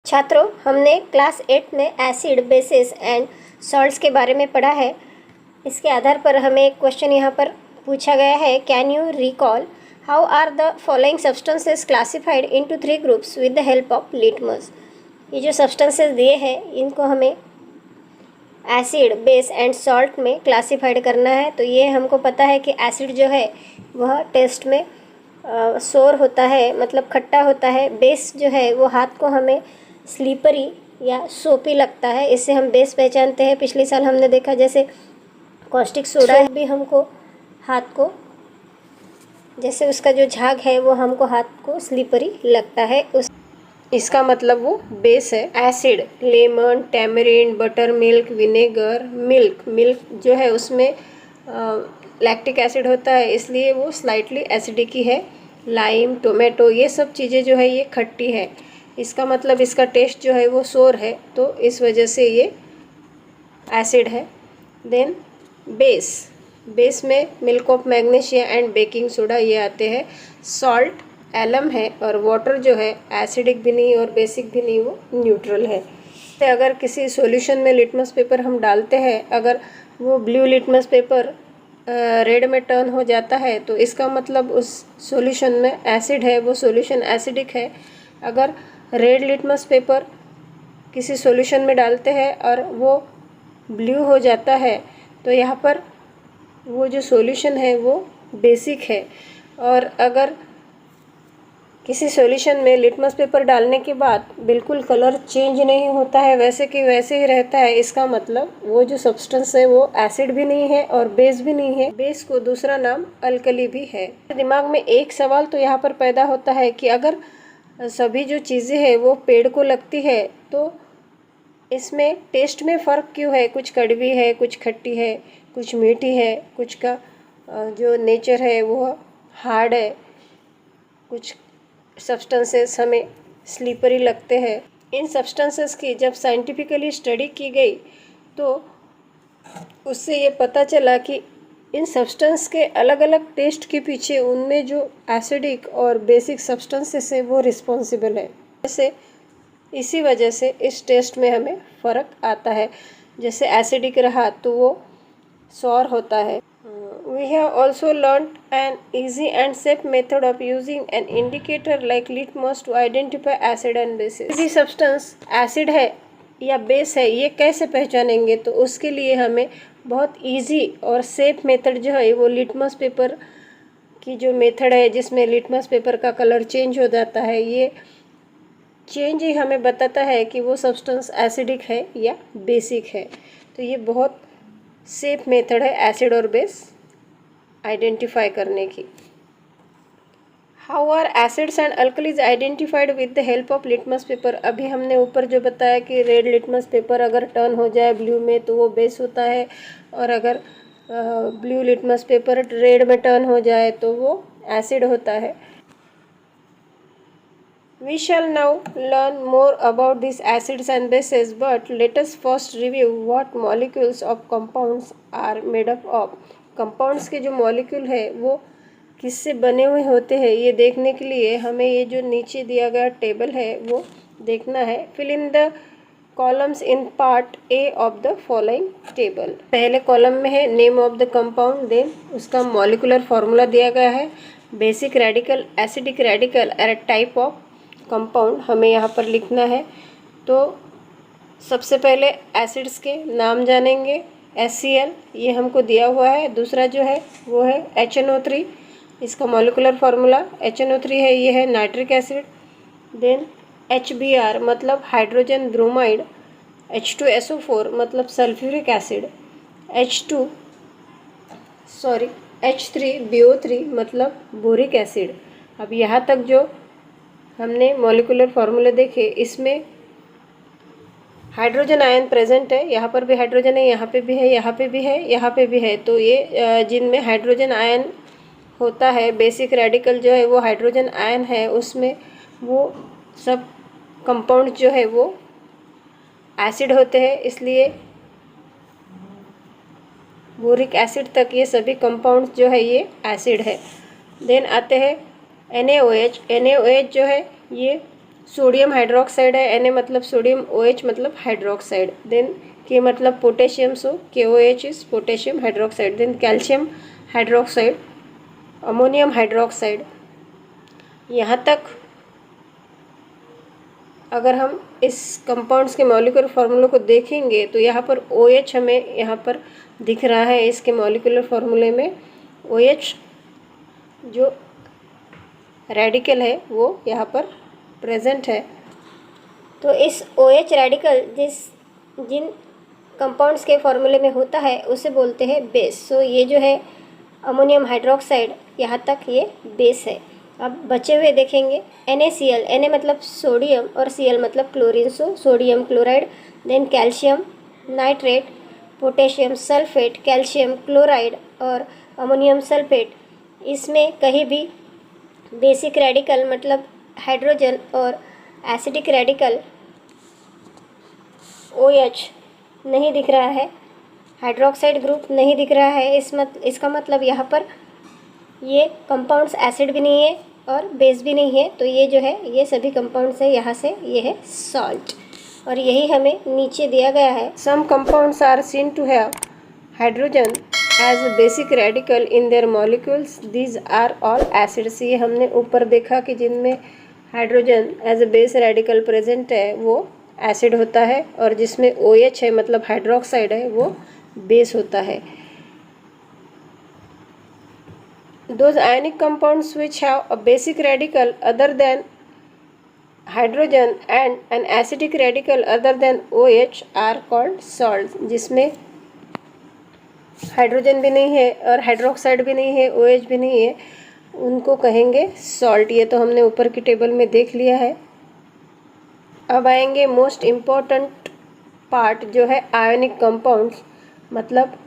छात्रों, हमने क्लास 8 में एसिड, बेसिस एंड सॉल्ट्स के बारे में पढ़ा है। इसके आधार पर हमें एक क्वेश्चन यहाँ पर पूछा गया है, can you recall how are the following substances classified into 3 groups with the help of litmus. ये जो सब्सटेंसेस दिए हैं इनको हमें एसिड, बेस एंड सॉल्ट में क्लासिफाइड करना है। तो ये हमको पता है कि एसिड जो है वह टेस्ट में सोर होता है, मतलब खट्टा होता है। बेस जो है वो हाथ को हमें स्लीपरी या सोपी लगता है, इससे हम बेस पहचानते हैं। पिछले साल हमने देखा जैसे कॉस्टिक सोडा भी हमको हाथ को, जैसे उसका जो झाग है वो हमको हाथ को स्लीपरी लगता है, इसका मतलब वो बेस है। Acid, lemon, tamarind, butter milk, vinegar, milk जो है उसमें लैक्टिक एसिड होता है, इसलिए वो स्लाइटली एसिडिक ही है। लाइम, टोमेटो, ये सब चीज़ें जो है ये खट्टी है, इसका मतलब इसका टेस्ट जो है वो सोर है, तो इस वजह से ये एसिड है। देन बेस में milk of magnesia and baking soda ये आते हैं। सॉल्ट एलम है, और वाटर जो है एसिडिक भी नहीं और बेसिक भी नहीं, वो न्यूट्रल है। तो अगर किसी सॉल्यूशन में लिटमस पेपर हम डालते हैं, अगर वो ब्लू लिटमस पेपर रेड में टर्न हो जाता है तो इसका मतलब उस सॉल्यूशन में एसिड है, वो सॉल्यूशन एसिडिक है। अगर रेड लिटमस पेपर किसी सॉल्यूशन में डालते हैं और वो ब्लू हो जाता है तो यहाँ पर वो जो सॉल्यूशन है वो बेसिक है। और अगर किसी सॉल्यूशन में लिटमस पेपर डालने के बाद बिल्कुल कलर चेंज नहीं होता है, वैसे कि वैसे ही रहता है, इसका मतलब वो जो सब्सटेंस है वो एसिड भी नहीं है और बेस भी नहीं है। बेस को दूसरा नाम अल्कली भी है। दिमाग में एक सवाल तो यहाँ पर पैदा होता है कि अगर सभी जो चीज़ें हैं वो पेड़ को लगती है तो इसमें टेस्ट में फ़र्क क्यों है? कुछ कड़वी है, कुछ खट्टी है, कुछ मीठी है, कुछ का जो नेचर है वो हार्ड है, कुछ सब्सटेंसेस हमें स्लीपरी लगते हैं। इन सब्सटेंसेस की जब साइंटिफिकली स्टडी की गई तो उससे ये पता चला कि इन सब्सटेंस के अलग अलग टेस्ट के पीछे उनमें जो एसिडिक और बेसिक सब्सटेंसेस है वो रिस्पॉन्सिबल है। जैसे इसी वजह से इस टेस्ट में हमें फ़र्क आता है। जैसे एसिडिक रहा तो वो सॉर होता है। We have also learnt an easy and safe method of using an indicator like litmus to identify acid and bases. यदि सब्सटेंस एसिड है या बेस है ये कैसे पहचानेंगे? तो उसके लिए हमें बहुत इजी और सेफ मेथड जो है वो लिटमस पेपर की जो मेथड है, जिसमें लिटमस पेपर का कलर चेंज हो जाता है, ये चेंज ही हमें बताता है कि वो सब्सटेंस एसिडिक है या बेसिक है। तो ये बहुत सेफ मेथड है एसिड और बेस आइडेंटिफाई करने की। How are acids and alkalis identified with the help of litmus paper. अभी हमने ऊपर जो बताया कि रेड लिटमस पेपर अगर टर्न हो जाए ब्लू में तो वो बेस होता है, और अगर ब्लू लिटमस पेपर रेड में टर्न हो जाए तो वो एसिड होता है। We shall now learn more about these acids and bases, but let us first review what molecules of compounds are made up of. Compounds के जो molecule है वो किससे बने हुए होते हैं ये देखने के लिए हमें ये जो नीचे दिया गया टेबल है वो देखना है। Fill in the columns in part A of the following table. पहले कॉलम में है name of the compound, then उसका मॉलिकुलर फार्मूला दिया गया है। बेसिक रेडिकल, एसिडिक रेडिकल और टाइप ऑफ कंपाउंड हमें यहाँ पर लिखना है। तो सबसे पहले एसिड्स के नाम जानेंगे। HCl ये हमको दिया हुआ है। दूसरा जो है वो है HNO3, इसका मॉलिकुलर फार्मूला HNO3 है, ये है नाइट्रिक एसिड। देन HBr मतलब हाइड्रोजन ब्रोमाइड, H2SO4 मतलब सल्फ्यूरिक एसिड, H3BO3 मतलब बोरिक एसिड। अब यहाँ तक जो हमने मॉलिकुलर फार्मूले देखे, इसमें हाइड्रोजन आयन प्रेजेंट है, यहाँ पर भी हाइड्रोजन है, यहाँ पे भी है, यहाँ पे भी है, यहाँ पे भी है। तो ये जिनमें हाइड्रोजन आयन होता है, बेसिक रेडिकल जो है वो हाइड्रोजन आयन है, उसमें वो सब कंपाउंड जो है वो एसिड होते हैं, इसलिए बोरिक एसिड तक ये सभी कंपाउंड जो है ये एसिड है। देन आते हैं NaOH जो है ये सोडियम हाइड्रोक्साइड है, Na मतलब सोडियम, OH मतलब हाइड्रोक्साइड, देन K मतलब potassium, so KOH is potassium hydroxide, then calcium hydroxide, ammonium hydroxide. यहाँ तक अगर हम इस कंपाउंड्स के मॉलिक्यूलर फार्मूले को देखेंगे तो यहाँ पर OH हमें यहाँ पर दिख रहा है। इसके मॉलिक्यूलर फार्मूले में OH जो रेडिकल है वो यहाँ पर प्रेजेंट है। तो इस OH रेडिकल जिन कंपाउंड्स के फार्मूले में होता है उसे बोलते हैं बेस। सो ये जो है अमोनियम हाइड्रोक्साइड, यहाँ तक ये बेस है। अब बचे हुए देखेंगे NaCl, Na मतलब सोडियम और Cl मतलब chlorine, so sodium chloride, then calcium nitrate, potassium sulphate, calcium chloride और अमोनियम सल्फेट। इसमें कहीं भी बेसिक रेडिकल मतलब हाइड्रोजन और एसिडिक रेडिकल OH नहीं दिख रहा है, हाइड्रोक्साइड ग्रुप नहीं दिख रहा है। इसका मतलब यहाँ पर ये कंपाउंड्स एसिड भी नहीं है और बेस भी नहीं है। तो ये जो है ये सभी कंपाउंड्स है, यहाँ से ये है सॉल्ट, और यही हमें नीचे दिया गया है। Some compounds are seen to have hydrogen as a basic radical in their molecules, these are all acids. ये हमने ऊपर देखा कि जिनमें hydrogen as a base radical present है वो एसिड होता है, और जिसमें OH है मतलब हाइड्रोक्साइड है वो बेस होता है। Those ionic compounds which have a basic radical other than hydrogen and an acidic radical other than OH are called salts। जिसमें हाइड्रोजन भी नहीं है और हाइड्रोक्साइड भी नहीं है, OH भी नहीं है, उनको कहेंगे सॉल्ट। ये तो हमने ऊपर की टेबल में देख लिया है। अब आएंगे मोस्ट इम्पॉर्टेंट पार्ट जो है आयोनिक कंपाउंड्स, मतलब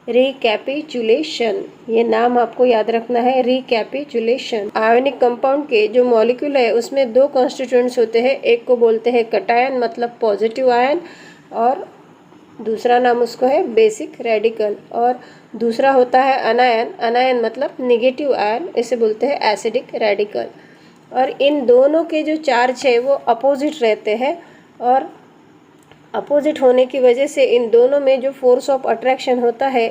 रिकैपिचुलेशन। ये नाम आपको याद रखना है, रिकैपिचुलेशन। आयोनिक कंपाउंड के जो मॉलिक्यूल है उसमें दो कॉन्स्टिट्यूएंट्स होते हैं, एक को बोलते हैं कटायन मतलब पॉजिटिव आयन, और दूसरा नाम उसको है बेसिक रेडिकल, और दूसरा होता है अनायन। अनायन मतलब निगेटिव आयन, इसे बोलते हैं एसिडिक रेडिकल। और इन दोनों के जो चार्ज है वो अपोजिट रहते हैं, और अपोजिट होने की वजह से इन दोनों में जो फोर्स ऑफ अट्रैक्शन होता है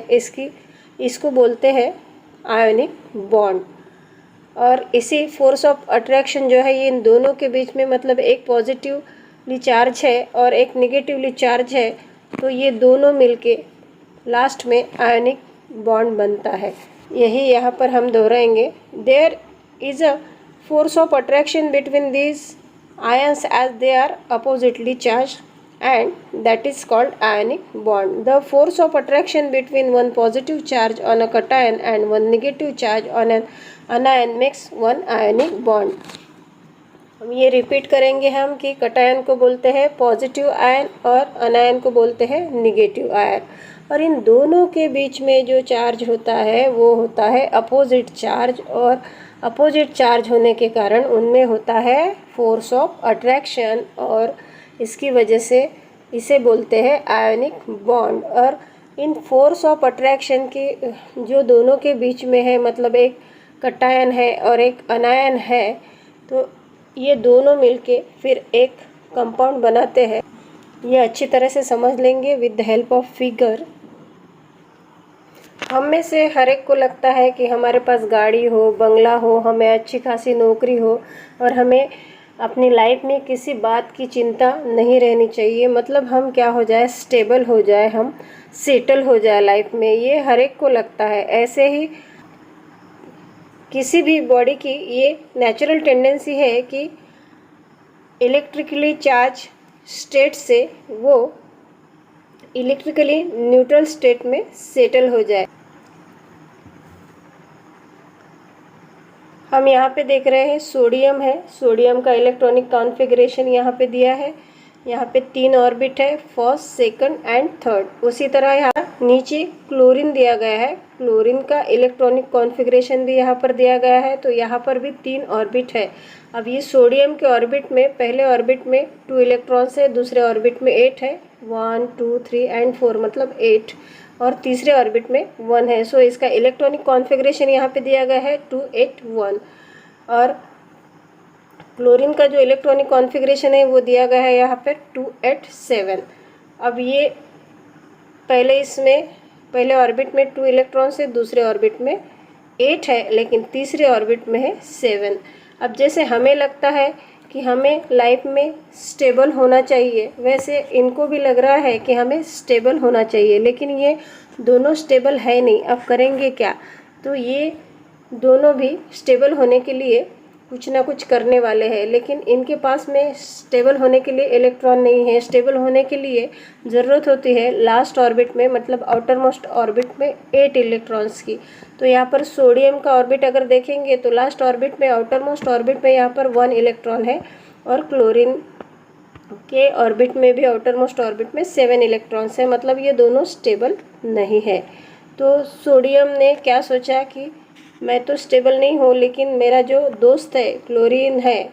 इसको बोलते हैं आयोनिक बॉन्ड। और इसी फोर्स ऑफ अट्रैक्शन जो है ये इन दोनों के बीच में, मतलब एक पॉजिटिवली चार्ज है और एक निगेटिवली चार्ज है, तो ये दोनों मिलके लास्ट में आयोनिक बॉन्ड बनता है। यही यहाँ पर हम दोहराएंगे। There is a force of attraction between these ions as they are oppositely charged, and that is called ionic bond. The force of attraction between one positive charge on a cation and one negative charge on an anion makes one ionic bond. हम ये repeat करेंगे हम कि cation को बोलते हैं positive ion और अनायन को बोलते हैं निगेटिव आयन, और इन दोनों के बीच में जो चार्ज होता है वो होता है अपोजिट चार्ज, और अपोजिट चार्ज होने के कारण उनमें होता है फोर्स ऑफ अट्रैक्शन, और इसकी वजह से इसे बोलते हैं आयोनिक बॉन्ड। और इन फोर्स ऑफ अट्रैक्शन के जो दोनों के बीच में है, मतलब एक कटायन है और एक अनायन है, तो ये दोनों मिलके फिर एक कंपाउंड बनाते हैं। ये अच्छी तरह से समझ लेंगे with the help of figure. हम में से हर एक को लगता है कि हमारे पास गाड़ी हो, बंगला हो, हमें अच्छी खासी नौकरी हो, और हमें अपनी लाइफ में किसी बात की चिंता नहीं रहनी चाहिए। मतलब हम क्या हो जाए, स्टेबल हो जाए, हम सेटल हो जाए लाइफ में, ये हर एक को लगता है। ऐसे ही किसी भी बॉडी की ये नेचुरल टेंडेंसी है कि इलेक्ट्रिकली चार्ज स्टेट से वो इलेक्ट्रिकली न्यूट्रल स्टेट में सेटल हो जाए। हम यहाँ पे देख रहे हैं सोडियम है, सोडियम का इलेक्ट्रॉनिक कॉन्फ़िगरेशन यहाँ पे दिया है। यहाँ पे 3 ऑर्बिट है, फर्स्ट, सेकंड एंड थर्ड। उसी तरह यहाँ नीचे क्लोरीन दिया गया है, क्लोरीन का इलेक्ट्रॉनिक कॉन्फ़िगरेशन भी यहाँ पर दिया गया है, तो यहाँ पर भी 3 ऑर्बिट है। अब ये सोडियम के ऑर्बिट में पहले ऑर्बिट में 2 इलेक्ट्रॉन्स है, दूसरे ऑर्बिट में 8 है, 1 2 3 एंड 4 मतलब 8, और तीसरे ऑर्बिट में 1 है। सो इसका इलेक्ट्रॉनिक कॉन्फ़िगरेशन यहाँ पे दिया गया है 2 8 1। और क्लोरीन का जो इलेक्ट्रॉनिक कॉन्फ़िगरेशन है वो दिया गया है यहाँ पे 2 8 7। अब ये पहले ऑर्बिट में 2 इलेक्ट्रॉन्स है, दूसरे ऑर्बिट में 8 है, लेकिन तीसरे ऑर्बिट में है 7। अब जैसे हमें लगता है कि हमें लाइफ में स्टेबल होना चाहिए, वैसे इनको भी लग रहा है कि हमें स्टेबल होना चाहिए, लेकिन ये दोनों स्टेबल है नहीं। अब करेंगे क्या? तो ये दोनों भी स्टेबल होने के लिए कुछ ना कुछ करने वाले हैं, लेकिन इनके पास में स्टेबल होने के लिए इलेक्ट्रॉन नहीं है। स्टेबल होने के लिए ज़रूरत होती है लास्ट ऑर्बिट में, मतलब आउटर मोस्ट ऑर्बिट में 8 इलेक्ट्रॉन्स की। तो यहाँ पर सोडियम का ऑर्बिट अगर देखेंगे तो लास्ट ऑर्बिट में, आउटर मोस्ट ऑर्बिट में यहाँ पर 1 इलेक्ट्रॉन है, और क्लोरीन के ऑर्बिट में भी, आउटर मोस्ट ऑर्बिट में 7 इलेक्ट्रॉन्स है, मतलब ये दोनों स्टेबल नहीं है। तो सोडियम ने क्या सोचा कि मैं तो स्टेबल नहीं हूँ, लेकिन मेरा जो दोस्त है क्लोरीन है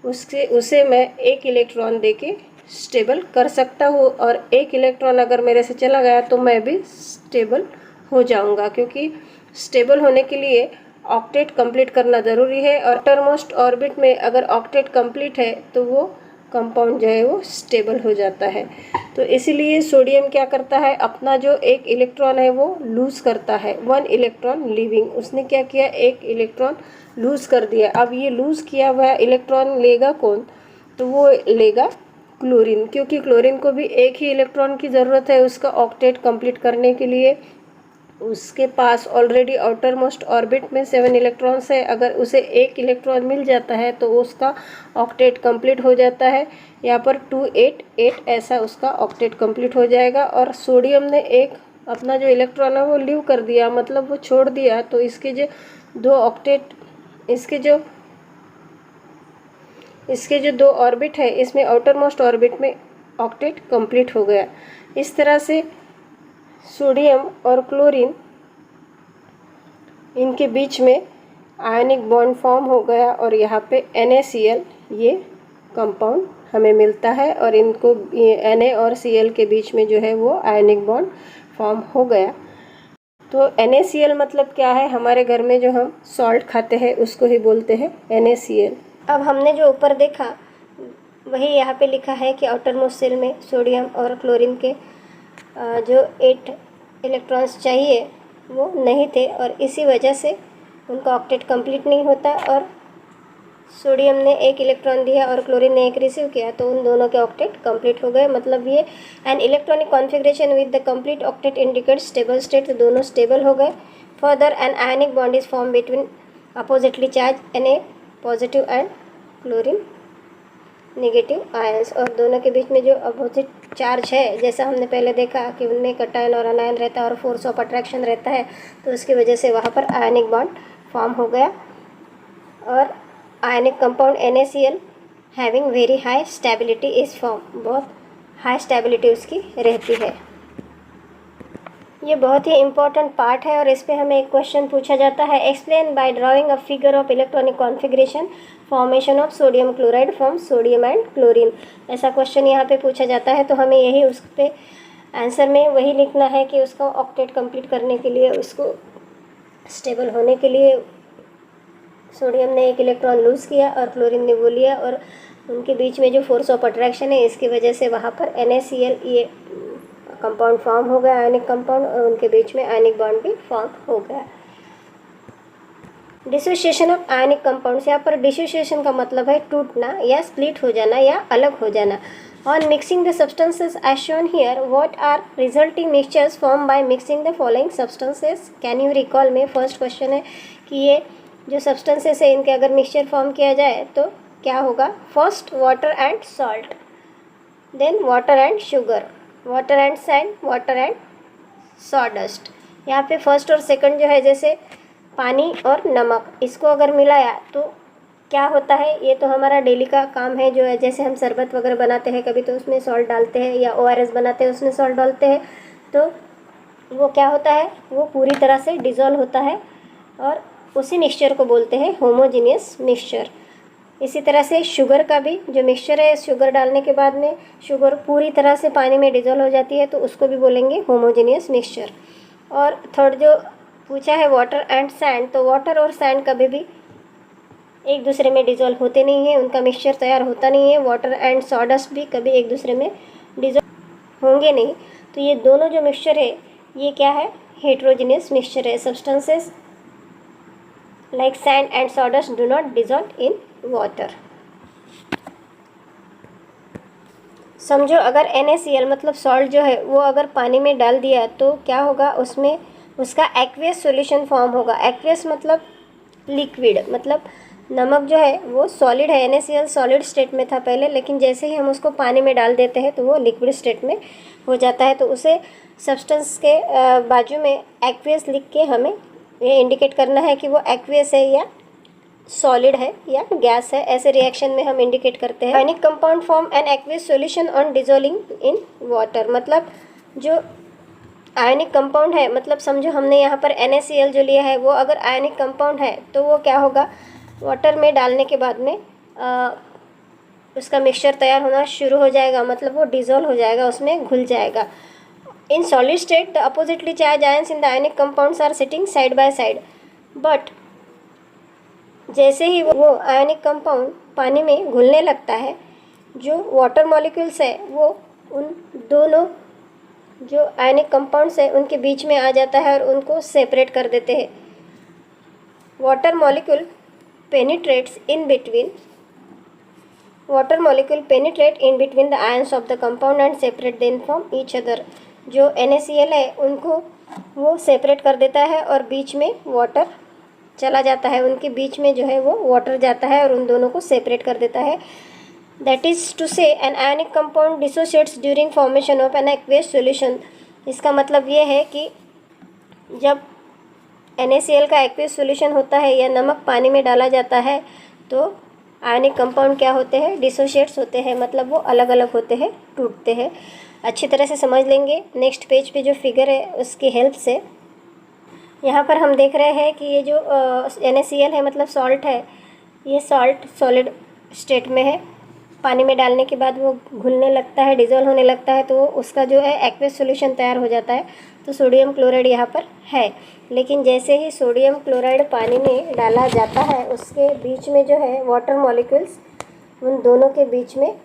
उसे मैं 1 इलेक्ट्रॉन देके स्टेबल कर सकता हूँ, और 1 इलेक्ट्रॉन अगर मेरे से चला गया तो मैं भी स्टेबल हो जाऊँगा, क्योंकि स्टेबल होने के लिए ऑक्टेट कंप्लीट करना ज़रूरी है, और आउटरमोस्ट ऑर्बिट में अगर ऑक्टेट कंप्लीट है तो वो कंपाउंड जो है वो स्टेबल हो जाता है। तो इसीलिए सोडियम क्या करता है, अपना जो 1 इलेक्ट्रॉन है वो लूज़ करता है, 1 इलेक्ट्रॉन लीविंग। उसने क्या किया, 1 इलेक्ट्रॉन लूज़ कर दिया। अब ये लूज़ किया हुआ इलेक्ट्रॉन लेगा कौन? तो वो लेगा क्लोरीन, क्योंकि क्लोरीन को भी 1 ही इलेक्ट्रॉन की ज़रूरत है उसका ऑक्टेट कंप्लीट करने के लिए। उसके पास ऑलरेडी आउटर मोस्ट ऑर्बिट में 7 इलेक्ट्रॉन्स है, अगर उसे 1 इलेक्ट्रॉन मिल जाता है तो उसका ऑक्टेट कंप्लीट हो जाता है। यहाँ पर 2 8 8 ऐसा उसका ऑक्टेट कंप्लीट हो जाएगा। और सोडियम ने एक अपना जो इलेक्ट्रॉन है वो लीव कर दिया, मतलब वो छोड़ दिया, तो इसके जो 2 ऑक्टेट, इसके जो 2 ऑर्बिट है, इसमें आउटर मोस्ट ऑर्बिट में ऑक्टेट कंप्लीट हो गया। इस तरह से सोडियम और क्लोरीन, इनके बीच में आयनिक बॉन्ड फॉर्म हो गया, और यहाँ पे NaCl ये कंपाउंड हमें मिलता है, और इनको Na और Cl के बीच में जो है वो आयनिक बॉन्ड फॉर्म हो गया। तो NaCl मतलब क्या है? हमारे घर में जो हम सॉल्ट खाते हैं उसको ही बोलते हैं NaCl। अब हमने जो ऊपर देखा वही यहाँ पे लिखा है कि आउटर मोस्ट शेल में सोडियम और क्लोरीन के जो 8 इलेक्ट्रॉन्स चाहिए वो नहीं थे, और इसी वजह से उनका ऑक्टेट कंप्लीट नहीं होता, और सोडियम ने 1 इलेक्ट्रॉन दिया और क्लोरीन ने 1 रिसीव किया, तो उन दोनों के ऑक्टेट कंप्लीट हो गए। मतलब ये an electronic configuration with the complete octet indicate stable state, दोनों स्टेबल हो गए। Further an ionic bond is form between oppositely charge Na positive and chlorine negative ions, और दोनों के बीच में जो अपोजिट चार्ज है, जैसा हमने पहले देखा कि उनमें कटायन और अनायन रहता है और फोर्स ऑफ अट्रैक्शन रहता है, तो उसकी वजह से वहाँ पर आयनिक बॉन्ड फॉर्म हो गया। और ionic compound NaCl having very high stability is form, बहुत हाई स्टेबिलिटी उसकी रहती है। ये बहुत ही इम्पोर्टेंट पार्ट है, और इस पे हमें एक क्वेश्चन पूछा जाता है, explain by drawing a figure of electronic configuration formation of sodium chloride from sodium and chlorine. ऐसा क्वेश्चन यहाँ पे पूछा जाता है, तो हमें यही उस पर आंसर में वही लिखना है कि उसका ऑक्टेट कंप्लीट करने के लिए, उसको स्टेबल होने के लिए सोडियम ने 1 इलेक्ट्रॉन लूज़ किया और क्लोरीन ने वो लिया, और उनके बीच में जो फोर्स ऑफ अट्रैक्शन है इसकी वजह से वहाँ पर NaCl ये कंपाउंड फॉर्म हो गया, आयनिक कंपाउंड, और उनके बीच में आयनिक बॉन्ड भी फॉर्म हो गया। डिसोसिएशन ऑफ आयनिक कंपाउंड्स, यहाँ पर डिसोसिएशन का मतलब है टूटना या स्प्लिट हो जाना या अलग हो जाना। On mixing the substances as shown here, what are resulting mixtures form by mixing the following substances, can you recall में फर्स्ट क्वेश्चन है कि ये जो सब्सटेंसेस है इनके अगर मिक्सचर फॉर्म किया जाए तो क्या होगा। First water and salt, then water and sugar, water and sand, water and sawdust. यहाँ पे फर्स्ट और सेकंड जो है, जैसे पानी और नमक, इसको अगर मिलाया तो क्या होता है, ये तो हमारा डेली का काम है जो है, जैसे हम शरबत वगैरह बनाते हैं कभी तो उसमें सॉल्ट डालते हैं, या ORS बनाते हैं उसमें सॉल्ट डालते हैं, तो वो क्या होता है, वो पूरी तरह से डिज़ोल्व होता है, और उसी मिक्सचर को बोलते हैं होमोजीनियस मिक्सचर। इसी तरह से शुगर का भी जो मिक्सचर है, शुगर डालने के बाद में शुगर पूरी तरह से पानी में डिज़ोल्व हो जाती है, तो उसको भी बोलेंगे होमोजीनियस मिक्सचर। और थर्ड जो पूछा है वाटर एंड सैंड, तो वाटर और सैंड कभी भी एक दूसरे में डिज़ोल्व होते नहीं हैं, उनका मिक्सचर तैयार होता नहीं है। वाटर एंड सॉडस्ट भी कभी एक दूसरे में डिज़ोल्व होंगे नहीं। तो ये दोनों जो मिक्सचर है ये क्या है, हेट्रोजीनियस मिक्सचर है। Substances like sand and sawdust do not dissolve in water. समझो अगर NaCl मतलब सॉल्ट जो है वो अगर पानी में डाल दिया तो क्या होगा, उसमें उसका एक्वियस सॉल्यूशन फॉर्म होगा। एक्वियस मतलब लिक्विड, मतलब नमक जो है वो सॉलिड है। NaCl सॉलिड स्टेट में था पहले, लेकिन जैसे ही हम उसको पानी में डाल देते हैं तो वो लिक्विड स्टेट में हो जाता है। तो उसे सब्सटेंस के बाजू में एक्वियस लिख के हमें ये इंडिकेट करना है कि वो एक्वियस है या सॉलिड है या गैस है। ऐसे रिएक्शन में हम इंडिकेट करते हैं। Ionic compound form an aqueous solution on dissolving in water. मतलब जो आयनिक कंपाउंड है, मतलब समझो हमने यहाँ पर NaCl जो लिया है वो अगर आयनिक कंपाउंड है तो वो क्या होगा, वाटर में डालने के बाद में उसका मिक्सचर तैयार होना शुरू हो जाएगा, मतलब वो डिसॉल्व हो जाएगा, उसमें घुल जाएगा। In solid state the oppositely charge ions in the ionic compounds are sitting side by side. But जैसे ही वो आयनिक कंपाउंड पानी में घुलने लगता है, जो वाटर मॉलिक्यूल्स है वो उन दोनों जो आयनिक कंपाउंड्स है उनके बीच में आ जाता है और उनको सेपरेट कर देते हैं। Water molecule penetrate in between the ions of the compound and separate them from each other. जो NaCl है उनको वो सेपरेट कर देता है और बीच में वाटर चला जाता है, उनके बीच में जो है वो वाटर जाता है और उन दोनों को सेपरेट कर देता है। That is to say an ionic compound dissociates during formation of an aqueous solution. इसका मतलब ये है कि जब NaCl का एक्वियस सॉल्यूशन होता है या नमक पानी में डाला जाता है तो आयनिक कंपाउंड क्या होते हैं, डिसोशिएट्स होते हैं, मतलब वो अलग अलग होते हैं, टूटते हैं। अच्छी तरह से समझ लेंगे। नेक्स्ट पेज पे जो फिगर है उसकी हेल्प से यहाँ पर हम देख रहे हैं कि ये जो NaCl है मतलब सॉल्ट है, ये सॉल्ट सॉलिड स्टेट में है। पानी में डालने के बाद वो घुलने लगता है, डिज़ोल्व होने लगता है, तो उसका जो है एक्वियस सॉल्यूशन तैयार हो जाता है। तो सोडियम क्लोराइड यहाँ पर है, लेकिन जैसे ही सोडियम क्लोराइड पानी में डाला जाता है उसके बीच में जो है वाटर मॉलिक्यूल्स उन दोनों के बीच में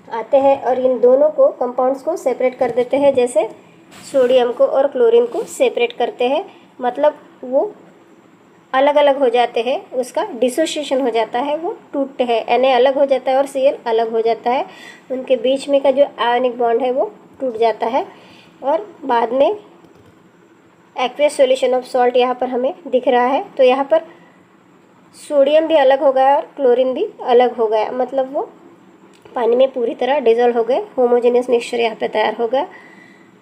आते हैं और इन दोनों को कंपाउंड्स को सेपरेट कर देते हैं, जैसे सोडियम को और क्लोरीन को सेपरेट करते हैं। मतलब वो अलग अलग हो जाते हैं, उसका डिसोसिएशन हो जाता है, वो टूटते हैं। Na अलग हो जाता है और Cl अलग हो जाता है, उनके बीच में का जो आयनिक बॉन्ड है वो टूट जाता है और बाद में एक्वियस सॉल्यूशन ऑफ सॉल्ट यहाँ पर हमें दिख रहा है। तो यहाँ पर सोडियम भी अलग हो गया और क्लोरीन भी अलग हो गया, मतलब वो पानी में पूरी तरह डिज़ोल्व हो गए, होमोजेनियस मिक्सचर यहाँ पे तैयार हो गया।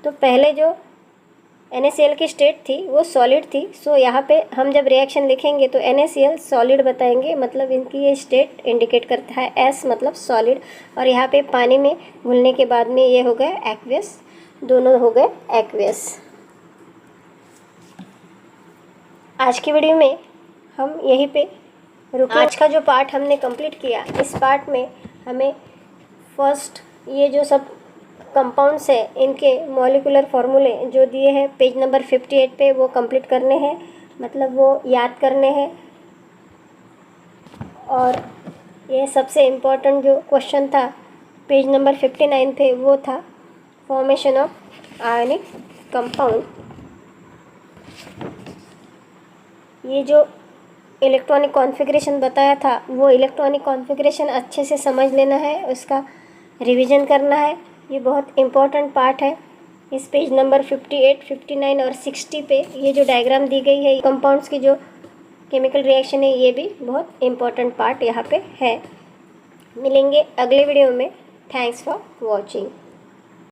तो पहले जो NaCl की स्टेट थी वो सॉलिड थी, सो यहाँ पे हम जब रिएक्शन लिखेंगे तो NaCl सॉलिड बताएंगे, मतलब इनकी ये स्टेट इंडिकेट करता है S मतलब सॉलिड, और यहाँ पे पानी में घुलने के बाद में ये हो गए एक्वियस, दोनों हो गए एक्वियस। आज की वीडियो में हम यहीं पे रुके। आज का जो पार्ट हमने कंप्लीट किया, इस पार्ट में हमें फर्स्ट ये जो सब कंपाउंड्स है इनके मॉलिक्यूलर फार्मूले जो दिए हैं पेज नंबर 58 पे वो कंप्लीट करने हैं, मतलब वो याद करने हैं। और ये सबसे इम्पोर्टेंट जो क्वेश्चन था पेज नंबर 59 पे वो था फॉर्मेशन ऑफ आयनिक कंपाउंड। ये जो इलेक्ट्रॉनिक कॉन्फ़िगरेशन बताया था वो इलेक्ट्रॉनिक कॉन्फ़िगरेशन अच्छे से समझ लेना है, उसका रिवीजन करना है। ये बहुत इम्पॉर्टेंट पार्ट है। इस पेज नंबर 58, 59 और 60 पे ये जो डायग्राम दी गई है कंपाउंड्स की जो केमिकल रिएक्शन है, ये भी बहुत इम्पॉर्टेंट पार्ट यहाँ पे है। मिलेंगे अगले वीडियो में। Thanks for watching.